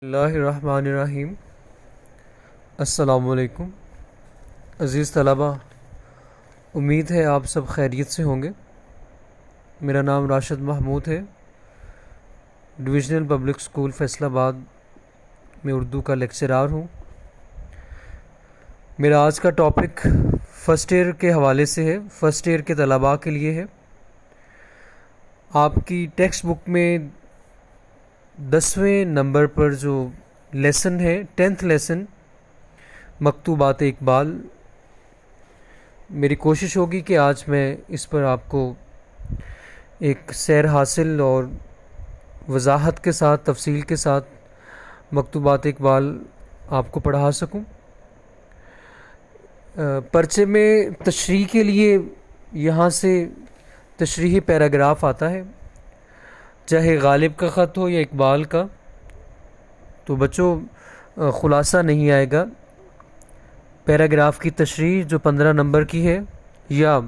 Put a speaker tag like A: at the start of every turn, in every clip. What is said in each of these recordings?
A: اللہ الرحمن الرحیم۔ السلام علیکم عزیز طلبہ، امید ہے آپ سب خیریت سے ہوں گے۔ میرا نام راشد محمود ہے، ڈویژنل پبلک اسکول فیصل آباد میں اردو کا لیکچرار ہوں۔ میرا آج کا ٹاپک فرسٹ ایئر کے حوالے سے ہے، فرسٹ ایئر کے طلباء کے لیے ہے۔ آپ کی ٹیکسٹ بک میں 10ویں نمبر پر جو لیسن ہے، 10th لیسن مکتوبات اقبال، میری کوشش ہوگی کہ آج میں اس پر آپ کو ایک سیر حاصل اور وضاحت کے ساتھ، تفصیل کے ساتھ مکتوبات اقبال آپ کو پڑھا سکوں۔ پرچے میں تشریح کے لیے یہاں سے تشریحی پیراگراف آتا ہے، چاہے غالب کا خط ہو یا اقبال کا، تو بچوں خلاصہ نہیں آئے گا۔ پیراگراف کی تشریح جو 15 نمبر کی ہے یا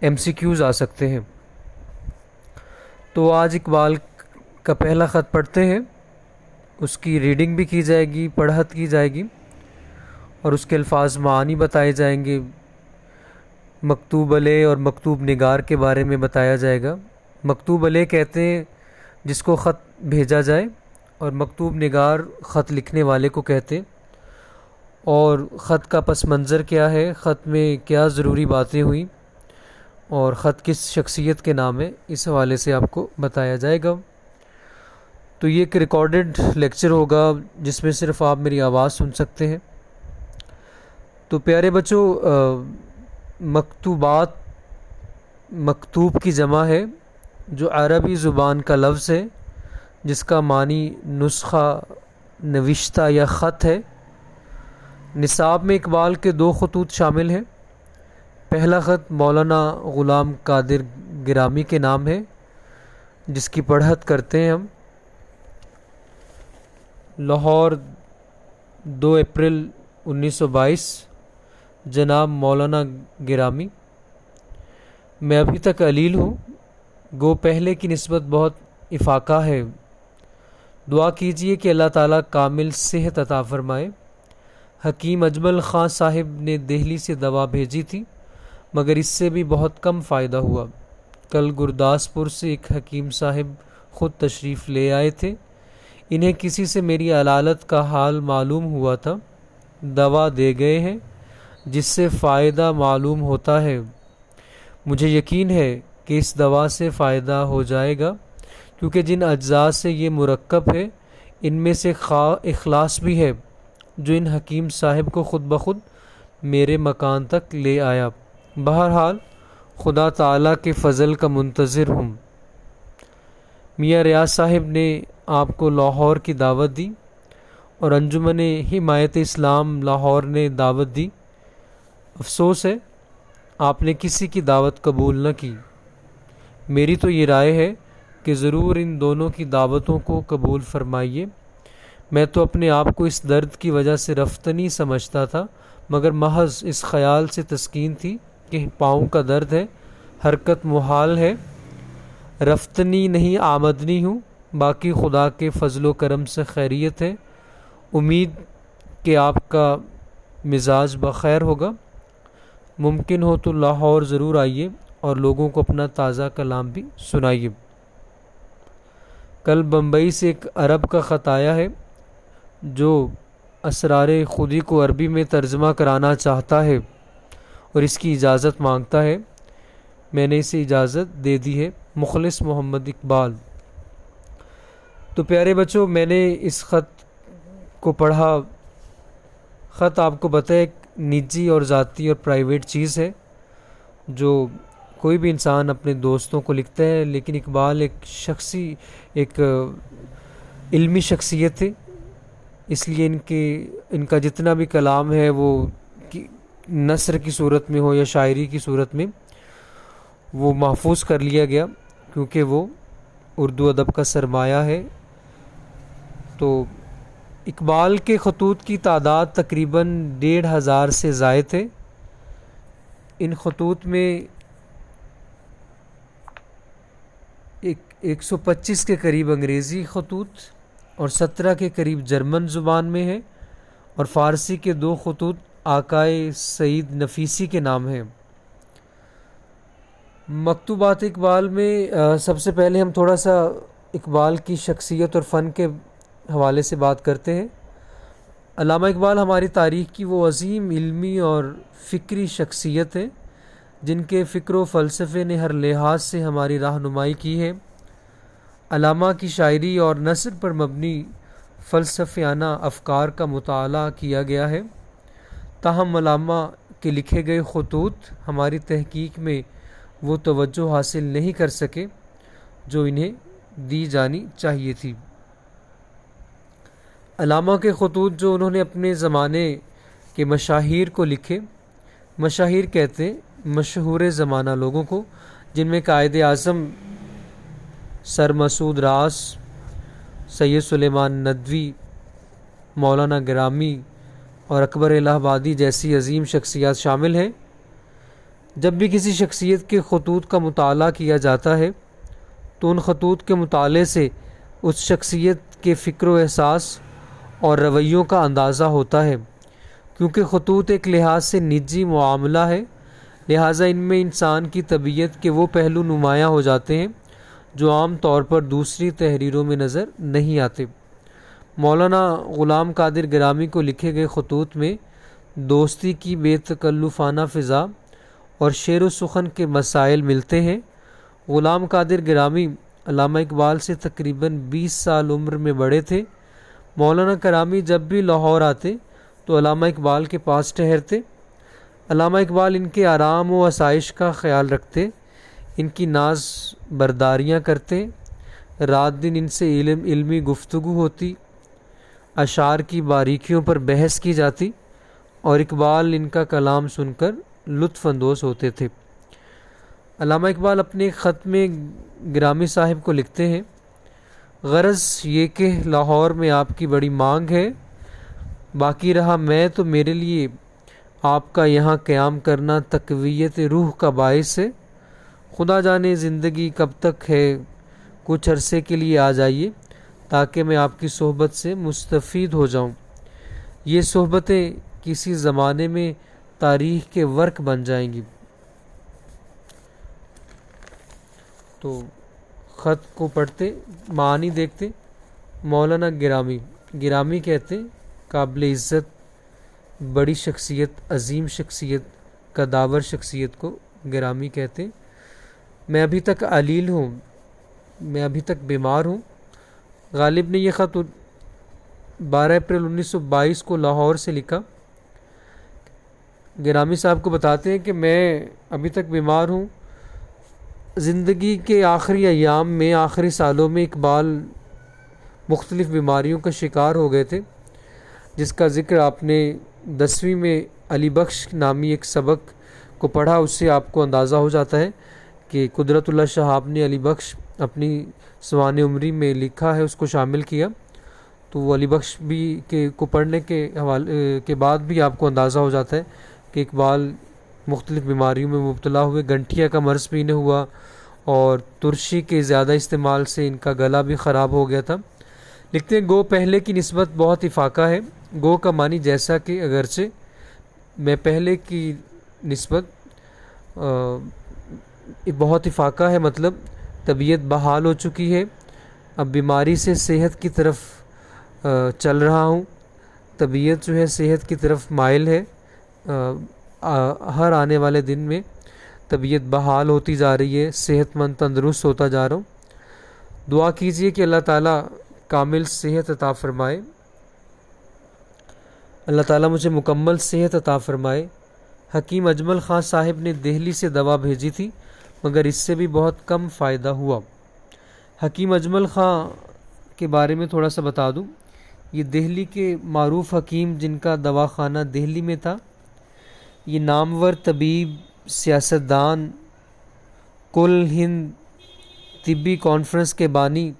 A: MCQs آ سکتے ہیں۔ تو آج اقبال کا پہلا خط پڑھتے ہیں، اس کی ریڈنگ بھی کی جائے گی، پڑھت کی جائے گی اور اس کے الفاظ معانی بتائے جائیں گے۔ مکتوب علیہ اور مکتوب نگار کے بارے میں بتایا جائے گا۔ مکتوب علیہ کہتے ہیں جس کو خط بھیجا جائے، اور مکتوب نگار خط لکھنے والے کو کہتے ہیں۔ اور خط کا پس منظر کیا ہے، خط میں کیا ضروری باتیں ہوئیں اور خط کس شخصیت کے نام ہے، اس حوالے سے آپ کو بتایا جائے گا۔ تو یہ ایک ریکارڈڈ لیکچر ہوگا جس میں صرف آپ میری آواز سن سکتے ہیں۔ تو پیارے بچوں، مکتوبات مکتوب کی جمع ہے، جو عربی زبان کا لفظ ہے جس کا معنی نسخہ، نوشتہ یا خط ہے۔ نصاب میں اقبال کے 2 خطوط شامل ہیں۔ پہلا خط مولانا غلام قادر گرامی کے نام ہے، جس کی پڑھت کرتے ہیں ہم۔ لاہور، 2 اپریل 1922۔ جناب مولانا گرامی، میں ابھی تک علیل ہوں، گو پہلے کی نسبت بہت افاقہ ہے۔ دعا کیجئے کہ اللہ تعالیٰ کامل صحت عطا فرمائے۔ حکیم اجمل خان صاحب نے دہلی سے دوا بھیجی تھی، مگر اس سے بھی بہت کم فائدہ ہوا۔ کل گرداسپور سے ایک حکیم صاحب خود تشریف لے آئے تھے۔ انہیں کسی سے میری علالت کا حال معلوم ہوا تھا، دوا دے گئے ہیں جس سے فائدہ معلوم ہوتا ہے۔ مجھے یقین ہے کہ اس دوا سے فائدہ ہو جائے گا، کیونکہ جن اجزاء سے یہ مرکب ہے ان میں سے اخلاص بھی ہے، جو ان حکیم صاحب کو خود بخود میرے مکان تک لے آیا۔ بہرحال خدا تعالیٰ کے فضل کا منتظر ہوں۔ میاں ریاض صاحب نے آپ کو لاہور کی دعوت دی اور انجمن حمایت اسلام لاہور نے دعوت دی۔ افسوس ہے آپ نے کسی کی دعوت قبول نہ کی۔ میری تو یہ رائے ہے کہ ضرور ان دونوں کی دعوتوں کو قبول فرمائیے۔ میں تو اپنے آپ کو اس درد کی وجہ سے رفتنی سمجھتا تھا، مگر محض اس خیال سے تسکین تھی کہ پاؤں کا درد ہے، حرکت محال ہے، رفتنی نہیں آمدنی ہوں۔ باقی خدا کے فضل و کرم سے خیریت ہے۔ امید کہ آپ کا مزاج بخیر ہوگا۔ ممکن ہو تو لاہور ضرور آئیے اور لوگوں کو اپنا تازہ کلام بھی سنائیے۔ کل بمبئی سے ایک عرب کا خط آیا ہے جو اسرار خودی کو عربی میں ترجمہ کرانا چاہتا ہے اور اس کی اجازت مانگتا ہے۔ میں نے اسے اجازت دے دی ہے۔ مخلص محمد اقبال۔ تو پیارے بچوں، میں نے اس خط کو پڑھا۔ خط آپ کو پتہ ہے ایک نجی اور ذاتی اور پرائیویٹ چیز ہے جو کوئی بھی انسان اپنے دوستوں کو لکھتا ہے، لیکن اقبال ایک علمی شخصیت ہے، اس لیے ان کا جتنا بھی کلام ہے وہ نثر کی صورت میں ہو یا شاعری کی صورت میں وہ محفوظ کر لیا گیا، کیونکہ وہ اردو ادب کا سرمایہ ہے۔ تو اقبال کے خطوط کی تعداد تقریباً 1500 سے زائد ہے۔ ان خطوط میں 125 کے قریب انگریزی خطوط اور 17 کے قریب جرمن زبان میں ہے، اور فارسی کے 2 خطوط آقائے سعید نفیسی کے نام ہیں۔ مکتوبات اقبال میں سب سے پہلے ہم تھوڑا سا اقبال کی شخصیت اور فن کے حوالے سے بات کرتے ہیں۔ علامہ اقبال ہماری تاریخ کی وہ عظیم علمی اور فکری شخصیت ہے جن کے فکر و فلسفے نے ہر لحاظ سے ہماری رہنمائی کی ہے۔ علامہ کی شاعری اور نثر پر مبنی فلسفیانہ افکار کا مطالعہ کیا گیا ہے، تاہم علامہ کے لکھے گئے خطوط ہماری تحقیق میں وہ توجہ حاصل نہیں کر سکے جو انہیں دی جانی چاہیے تھی۔ علامہ کے خطوط جو انہوں نے اپنے زمانے کے مشاہیر کو لکھے، مشاہیر کہتے مشہور زمانہ لوگوں کو، جن میں قائد اعظم سر مسعود راس، سید سلیمان ندوی، مولانا گرامی اور اکبر الہ آبادی جیسی عظیم شخصیات شامل ہیں۔ جب بھی کسی شخصیت کے خطوط کا مطالعہ کیا جاتا ہے تو ان خطوط کے مطالعے سے اس شخصیت کے فکر و احساس اور رویوں کا اندازہ ہوتا ہے، کیونکہ خطوط ایک لحاظ سے نجی معاملہ ہے، لہٰذا ان میں انسان کی طبیعت کے وہ پہلو نمایاں ہو جاتے ہیں جو عام طور پر دوسری تحریروں میں نظر نہیں آتے۔ مولانا غلام قادر گرامی کو لکھے گئے خطوط میں دوستی کی بے تکلفانہ فضا اور شعر و سخن کے مسائل ملتے ہیں۔ غلام قادر گرامی علامہ اقبال سے تقریباً 20 سال عمر میں بڑے تھے۔ مولانا گرامی جب بھی لاہور آتے تو علامہ اقبال کے پاس ٹھہرتے۔ علامہ اقبال ان کے آرام و آسائش کا خیال رکھتے، ان کی ناز برداریاں کرتے، رات دن ان سے علمی گفتگو ہوتی، اشعار کی باریکیوں پر بحث کی جاتی اور اقبال ان کا کلام سن کر لطف اندوز ہوتے تھے۔ علامہ اقبال اپنے خط میں گرامی صاحب کو لکھتے ہیں، غرض یہ کہ لاہور میں آپ کی بڑی مانگ ہے، باقی رہا میں تو میرے لیے آپ کا یہاں قیام کرنا تقویت روح کا باعث ہے، خدا جانے زندگی کب تک ہے، کچھ عرصے کے لیے آ جائیے تاکہ میں آپ کی صحبت سے مستفید ہو جاؤں، یہ صحبتیں کسی زمانے میں تاریخ کے ورق بن جائیں گی۔ تو خط کو پڑھتے معانی دیکھتے۔ مولانا گرامی کہتے قابل عزت، بڑی شخصیت، عظیم شخصیت، قداور شخصیت کو گرامی کہتے۔ میں ابھی تک علیل ہوں، میں ابھی تک بیمار ہوں۔ غالب نے یہ خط 12 اپریل 1922 کو لاہور سے لکھا۔ گرامی صاحب کو بتاتے ہیں کہ میں ابھی تک بیمار ہوں۔ زندگی کے آخری ایام میں، آخری سالوں میں اقبال مختلف بیماریوں کا شکار ہو گئے تھے، جس کا ذکر آپ نے 10ویں میں علی بخش نامی ایک سبق کو پڑھا، اس سے آپ کو اندازہ ہو جاتا ہے کہ قدرت اللہ شہاب نے علی بخش اپنی سوانح عمری میں لکھا ہے، اس کو شامل کیا۔ تو وہ علی بخش بھی کو پڑھنے کے حوالے کے بعد بھی آپ کو اندازہ ہو جاتا ہے کہ اقبال مختلف بیماریوں میں مبتلا ہوئے، گنٹھیا کا مرض بھی انہیں ہوا اور ترشی کے زیادہ استعمال سے ان کا گلا بھی خراب ہو گیا تھا۔ لکھتے ہیں، گو پہلے کی نسبت بہت افاقہ ہے۔ گو کا معنی جیسا کہ اگرچہ میں پہلے کی نسبت بہت افاقہ ہے، مطلب طبیعت بحال ہو چکی ہے، اب بیماری سے صحت کی طرف چل رہا ہوں، طبیعت جو ہے صحت کی طرف مائل ہے، ہر آنے والے دن میں طبیعت بحال ہوتی جا رہی ہے، صحت مند تندرست ہوتا جا رہا ہوں۔ دعا کیجئے کہ اللہ تعالیٰ کامل صحت عطا فرمائے، اللہ تعالیٰ مجھے مکمل صحت عطا فرمائے۔ حکیم اجمل خان صاحب نے دہلی سے دوا بھیجی تھی مگر اس سے بھی بہت کم فائدہ ہوا۔ حکیم اجمل خان کے بارے میں تھوڑا سا بتا دوں، یہ دہلی کے معروف حکیم جن کا دواخانہ دہلی میں تھا، یہ نامور طبیب، سیاستدان، کل ہند طبی کانفرنس کے بانی،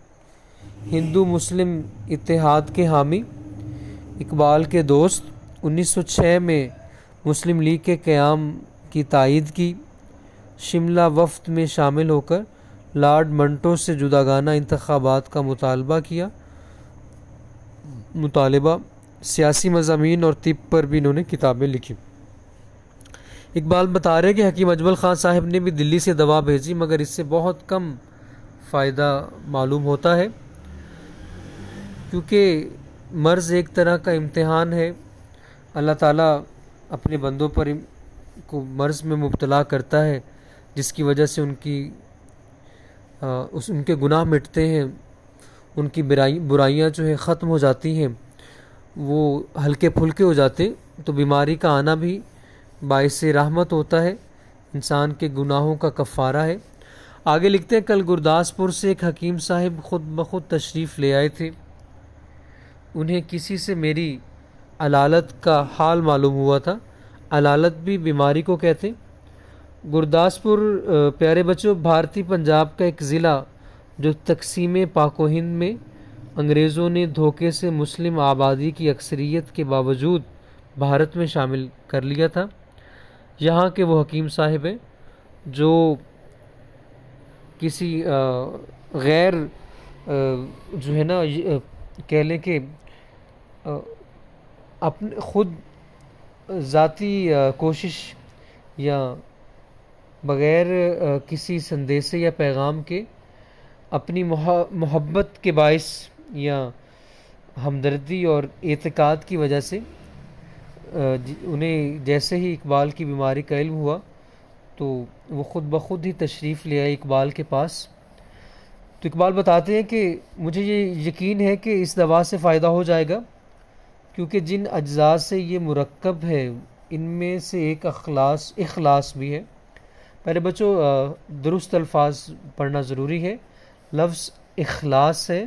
A: ہندو مسلم اتحاد کے حامی، اقبال کے دوست، 1906 میں مسلم لیگ کے قیام کی تائید کی، شملہ وفد میں شامل ہو کر لارڈ منٹو سے جداگانہ انتخابات کا مطالبہ کیا مطالبہ، سیاسی مضامین اور طب پر بھی انہوں نے کتابیں لکھی۔ اقبال بتا رہے کہ حکیم اجمل خان صاحب نے بھی دلی سے دوا بھیجی، مگر اس سے بہت کم فائدہ معلوم ہوتا ہے، کیونکہ مرض ایک طرح کا امتحان ہے۔ اللہ تعالیٰ اپنے بندوں پر کو مرض میں مبتلا کرتا ہے، جس کی وجہ سے ان کے گناہ مٹتے ہیں، ان کی برائیاں جو ہے ختم ہو جاتی ہیں، وہ ہلکے پھلکے ہو جاتے، تو بیماری کا آنا بھی باعث رحمت ہوتا ہے، انسان کے گناہوں کا کفارہ ہے۔ آگے لکھتے ہیں، کل گرداسپور سے ایک حکیم صاحب خود بخود تشریف لے آئے تھے۔ انہیں کسی سے میری علالت کا حال معلوم ہوا تھا۔ علالت بھی بیماری کو کہتے۔ گرداسپور پیارے بچوں بھارتی پنجاب کا ایک ضلع جو تقسیم پاک و ہند میں انگریزوں نے دھوکے سے مسلم آبادی کی اکثریت کے باوجود بھارت میں شامل کر لیا تھا۔ یہاں کے وہ حکیم صاحب ہیں جو کسی غیر جو ہے نا کہہ لیں کہ اپنے خود ذاتی کوشش یا بغیر کسی سندیسے یا پیغام کے اپنی محبت کے باعث یا ہمدردی اور اعتقاد کی وجہ سے انہیں جیسے ہی اقبال کی بیماری کا علم ہوا تو وہ خود بخود ہی تشریف لے آئے اقبال کے پاس۔ تو اقبال بتاتے ہیں کہ مجھے یہ یقین ہے کہ اس دوا سے فائدہ ہو جائے گا، کیونکہ جن اجزاء سے یہ مرکب ہے ان میں سے ایک اخلاص بھی ہے۔ میرے بچوں درست الفاظ پڑھنا ضروری ہے۔ لفظ اخلاص ہے،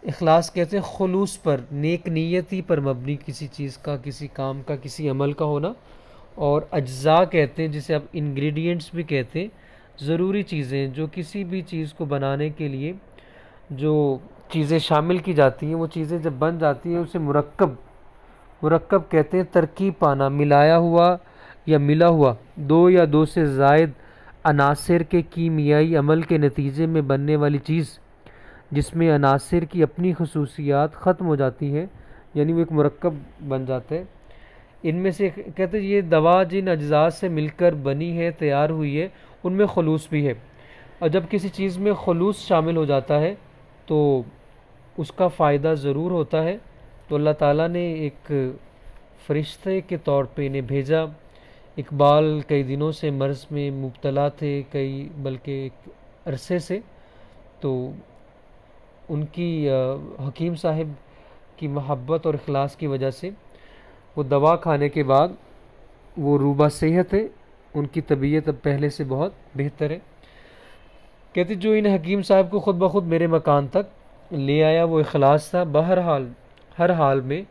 A: اخلاص کہتے ہیں خلوص پر، نیک نیتی پر مبنی کسی چیز کا، کسی کام کا، کسی عمل کا ہونا، اور اجزاء کہتے ہیں جسے آپ انگریڈینٹس بھی کہتے ہیں، ضروری چیزیں جو کسی بھی چیز کو بنانے کے لیے جو چیزیں شامل کی جاتی ہیں، وہ چیزیں جب بن جاتی ہیں اسے مرکب کہتے ہیں۔ ترکیب پانا، ملایا ہوا یا ملا ہوا دو یا دو سے زائد عناصر کے کیمیائی عمل کے نتیجے میں بننے والی چیز، جس میں عناصر کی اپنی خصوصیات ختم ہو جاتی ہیں، یعنی وہ ایک مرکب بن جاتا ہے۔ ان میں سے کہتے ہیں یہ دوا جن اجزاء سے مل کر بنی ہے، تیار ہوئی ہے، ان میں خلوص بھی ہے، اور جب کسی چیز میں خلوص شامل ہو جاتا ہے تو اس کا فائدہ ضرور ہوتا ہے۔ تو اللہ تعالیٰ نے ایک فرشتے کے طور پہ انہیں بھیجا۔ اقبال کئی دنوں سے مرض میں مبتلا تھے، بلکہ ایک عرصے سے، تو ان کی حکیم صاحب کی محبت اور اخلاص کی وجہ سے وہ دوا کھانے کے بعد وہ روبہ صحت ہے، ان کی طبیعت اب پہلے سے بہت بہتر ہے۔ کہتے جو ان حکیم صاحب کو خود بخود میرے مکان تک لے آیا وہ اخلاص تھا۔ ہر حال میں،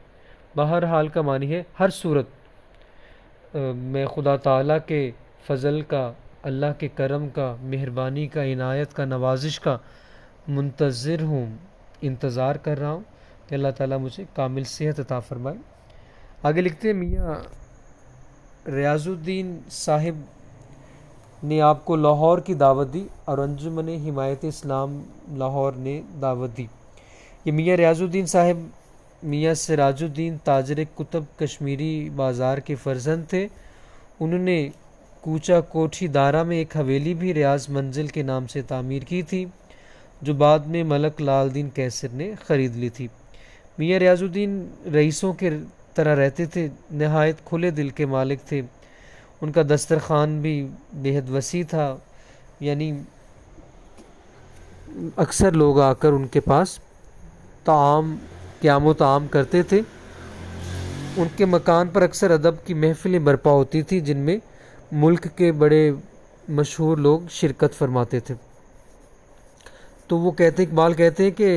A: بہرحال کا معنی ہے ہر صورت میں خدا تعالیٰ کے فضل کا، اللہ کے کرم کا، مہربانی کا، عنایت کا، نوازش کا منتظر ہوں، انتظار کر رہا ہوں کہ اللہ تعالیٰ مجھے کامل صحت عطا فرمائے۔ آگے لکھتے ہیں میاں ریاض الدین صاحب نے آپ کو لاہور کی دعوت دی اور انجمن حمایت اسلام لاہور نے دعوت دی۔ یہ میاں ریاض الدین صاحب میاں سراج الدین تاجر کتب کشمیری بازار کے فرزند تھے۔ انہوں نے کوچہ کوٹھی دارا میں ایک حویلی بھی ریاض منزل کے نام سے تعمیر کی تھی، جو بعد میں ملک لال دین کیسر نے خرید لی تھی۔ میاں ریاض الدین رئیسوں کے طرح رہتے تھے، نہایت کھلے دل کے مالک تھے۔ ان کا دسترخوان بھی بے حد وسیع تھا، یعنی اکثر لوگ آ کر ان کے پاس قیام و طعام کرتے تھے۔ ان کے مکان پر اکثر ادب کی محفلیں برپا ہوتی تھی، جن میں ملک کے بڑے مشہور لوگ شرکت فرماتے تھے۔ تو وہ اقبال کہتے ہیں کہ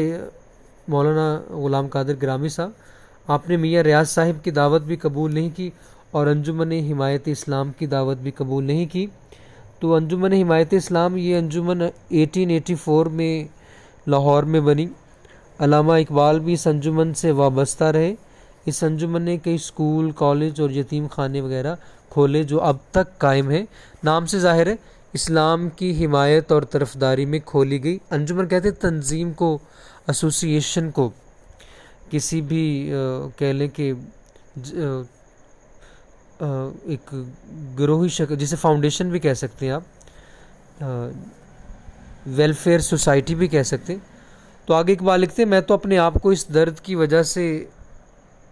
A: مولانا غلام قادر گرامی صاحب، آپ نے میاں ریاض صاحب کی دعوت بھی قبول نہیں کی اور انجمن حمایت اسلام کی دعوت بھی قبول نہیں کی۔ تو انجمن حمایت اسلام یہ انجمن 1884 میں لاہور میں بنی۔ علامہ اقبال بھی اس انجمن سے وابستہ رہے۔ اس انجمن نے کئی اسکول، کالج اور یتیم خانے وغیرہ کھولے جو اب تک قائم ہیں۔ نام سے ظاہر ہے اسلام کی حمایت اور طرفداری میں کھولی گئی انجمن کہتے ہیں تنظیم کو، ایسوسی ایشن کو۔ کسی بھی کہہ لیں کہ ایک گروہی شکل، جسے فاؤنڈیشن بھی کہہ سکتے ہیں آپ، ویلفیئر سوسائٹی بھی کہہ سکتے ہیں. تو آگے اقبال لکھتے ہیں، میں تو اپنے آپ کو اس درد کی وجہ سے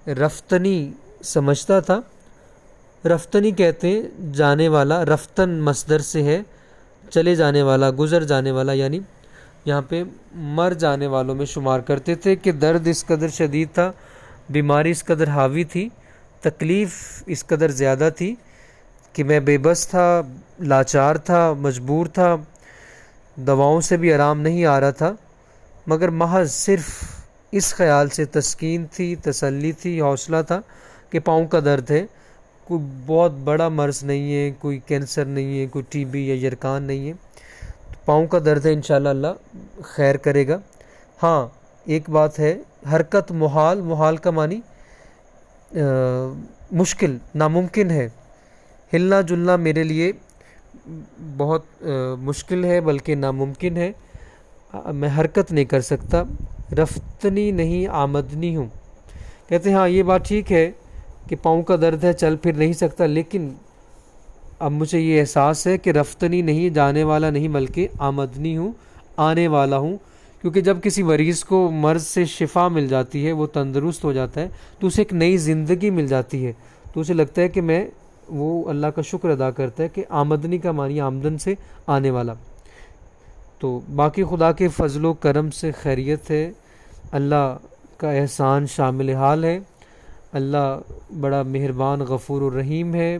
A: رفتنی سمجھتا تھا. رفتنی کہتے ہیں جانے والا، رفتن مصدر سے ہے چلے جانے والا، گزر جانے والا، یعنی یہاں پہ مر جانے والوں میں شمار کرتے تھے کہ درد اس قدر شدید تھا، بیماری اس قدر حاوی تھی، تکلیف اس قدر زیادہ تھی کہ میں بے بس تھا، لاچار تھا، مجبور تھا، دواؤں سے بھی آرام نہیں آ رہا تھا، مگر محض صرف اس خیال سے تسکین تھی، تسلی تھی، حوصلہ تھا کہ پاؤں کا درد ہے، کوئی بہت بڑا مرض نہیں ہے، کوئی کینسر نہیں ہے، کوئی ٹی بی یا یرکان نہیں ہے، پاؤں کا درد ہے، انشاءاللہ اللہ خیر کرے گا. ہاں ایک بات ہے، حرکت محال، محال کا معنی مشکل، ناممکن ہے. ہلنا جلنا میرے لیے بہت مشکل ہے، بلکہ ناممکن ہے، میں حرکت نہیں کر سکتا. رفتنی نہیں آمدنی ہوں. کہتے ہیں ہاں یہ بات ٹھیک ہے کہ پاؤں کا درد ہے، چل پھر نہیں سکتا، لیکن اب مجھے یہ احساس ہے کہ رفتنی نہیں، جانے والا نہیں، بلکہ آمدنی ہوں، آنے والا ہوں. کیونکہ جب کسی مریض کو مرض سے شفا مل جاتی ہے، وہ تندرست ہو جاتا ہے، تو اسے ایک نئی زندگی مل جاتی ہے، تو اسے لگتا ہے کہ میں، وہ اللہ کا شکر ادا کرتا ہے کہ آمدنی کا معنی آمدن سے آنے والا. تو باقی خدا کے فضل و کرم سے خیریت ہے، اللہ کا احسان شامل حال ہے. اللہ بڑا مہربان غفور و رحیم ہے،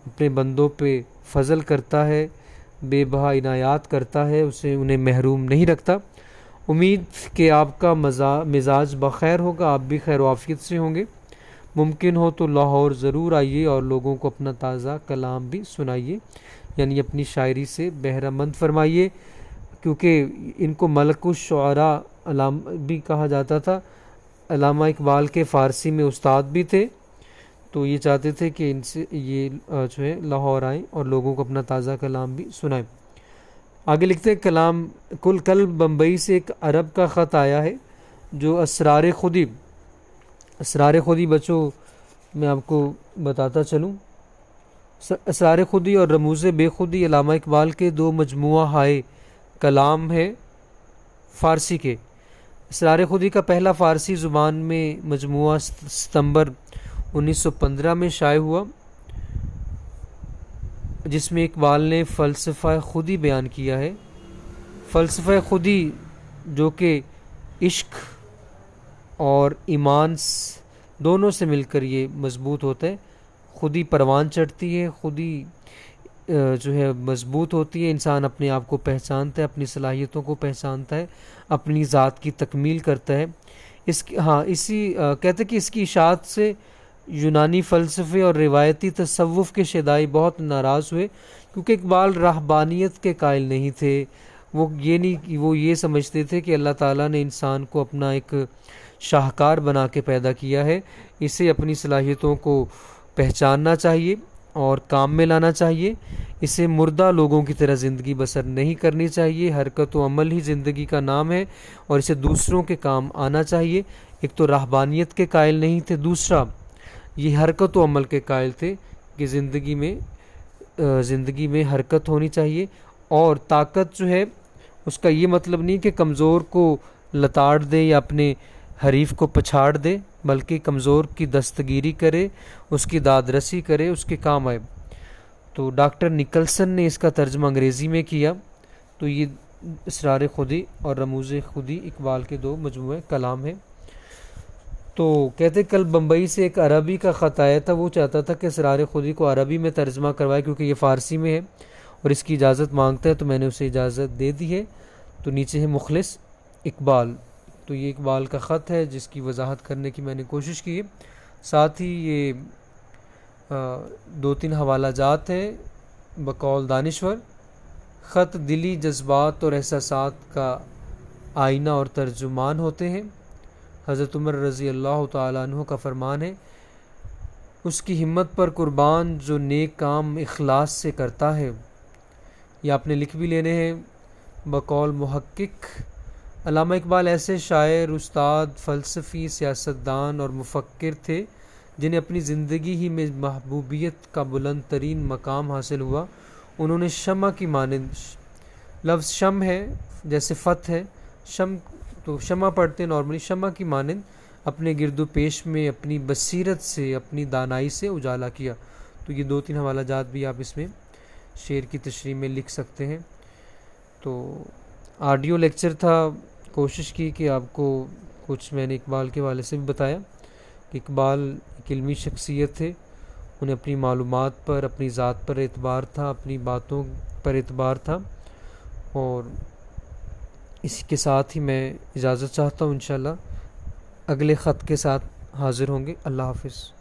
A: اپنے بندوں پہ فضل کرتا ہے، بے بہا عنایات کرتا ہے، اسے انہیں محروم نہیں رکھتا. امید کہ آپ کا مزاج بخیر ہوگا، آپ بھی خیر و عافیت سے ہوں گے. ممکن ہو تو لاہور ضرور آئیے اور لوگوں کو اپنا تازہ کلام بھی سنائیے، یعنی اپنی شاعری سے بہرہ مند فرمائیے، کیونکہ ان کو ملک الشعراء بھی کہا جاتا تھا. علامہ اقبال کے فارسی میں استاد بھی تھے، تو یہ چاہتے تھے کہ ان سے یہ جو ہے لاہور آئیں اور لوگوں کو اپنا تازہ کلام بھی سنائیں. آگے لکھتے ہیں کلام کل بمبئی سے ایک عرب کا خط آیا ہے جو اسرار خودی بچوں میں آپ کو بتاتا چلوں. اسرار خودی اور رموز بے خودی علامہ اقبال کے دو مجموعہ ہائے کلام ہے فارسی کے. اسرار خودی کا پہلا فارسی زبان میں مجموعہ ستمبر 1915 میں شائع ہوا، جس میں اقبال نے فلسفہ خودی بیان کیا ہے. فلسفہ خودی جو کہ عشق اور ایمان دونوں سے مل کر یہ مضبوط ہوتا ہے. خودی پروان چڑھتی ہے، خودی جو ہے مضبوط ہوتی ہے، انسان اپنے آپ کو پہچانتا ہے، اپنی صلاحیتوں کو پہچانتا ہے، اپنی ذات کی تکمیل کرتا ہے. کہتے کہ اس کی اشاعت سے یونانی فلسفے اور روایتی تصوف کے شیدائی بہت ناراض ہوئے، کیونکہ اقبال رہبانیت کے قائل نہیں تھے. وہ یہ سمجھتے تھے کہ اللہ تعالیٰ نے انسان کو اپنا ایک شاہکار بنا کے پیدا کیا ہے، اسے اپنی صلاحیتوں کو پہچاننا چاہیے اور کام میں لانا چاہیے، اسے مردہ لوگوں کی طرح زندگی بسر نہیں کرنی چاہیے. حرکت و عمل ہی زندگی کا نام ہے اور اسے دوسروں کے کام آنا چاہیے. ایک تو رہبانیت کے قائل نہیں تھے، دوسرا یہ حرکت و عمل کے قائل تھے کہ زندگی میں حرکت ہونی چاہیے. اور طاقت جو ہے اس کا یہ مطلب نہیں کہ کمزور کو لتاڑ دے یا اپنے حریف کو پچھاڑ دے، بلکہ کمزور کی دستگیری کرے، اس کی داد رسی کرے، اس کے کام آئے. تو ڈاکٹر نکلسن نے اس کا ترجمہ انگریزی میں کیا. تو یہ اسرار خودی اور رموز خودی اقبال کے دو مجموعے کلام ہیں. تو کہتے کل بمبئی سے ایک عربی کا خط آیا تھا، وہ چاہتا تھا کہ اسرار خودی کو عربی میں ترجمہ کروائے کیونکہ یہ فارسی میں ہے اور اس کی اجازت مانگتا ہے، تو میں نے اسے اجازت دے دی ہے. تو نیچے ہے مخلص اقبال. تو یہ اقبال کا خط ہے جس کی وضاحت کرنے کی میں نے کوشش کی ہے. ساتھ ہی یہ 2-3 حوالہ جات ہیں بقول دانشور. خط دلی جذبات اور احساسات کا آئینہ اور ترجمان ہوتے ہیں. حضرت عمر رضی اللہ تعالیٰ عنہ کا فرمان ہے، اس کی ہمت پر قربان جو نیک کام اخلاص سے کرتا ہے. یہ آپ نے لکھ بھی لینے ہیں بقول محقق علامہ اقبال ایسے شاعر، استاد، فلسفی، سیاستدان اور مفکر تھے جنہیں اپنی زندگی ہی میں محبوبیت کا بلند ترین مقام حاصل ہوا۔ انہوں نے شمع کی مانند، لفظ شم ہے جیسے فتح ہے، شم تو شمع پڑھتے نارملی، شمع کی مانند اپنے گرد و پیش میں اپنی بصیرت سے، اپنی دانائی سے اجالا کیا۔ تو یہ 2-3 حوالہ جات بھی آپ اس میں شعر کی تشریح میں لکھ سکتے ہیں۔ تو آڈیو لیکچر تھا، کوشش کی کہ آپ کو کچھ میں نے اقبال کے حوالے سے بھی بتایا کہ اقبال ایک علمی شخصیت تھے، انہیں اپنی معلومات پر، اپنی ذات پر اعتبار تھا، اپنی باتوں پر اعتبار تھا۔ اور اسی کے ساتھ ہی میں اجازت چاہتا ہوں، انشاءاللہ اگلے خط کے ساتھ حاضر ہوں گے۔ اللہ حافظ۔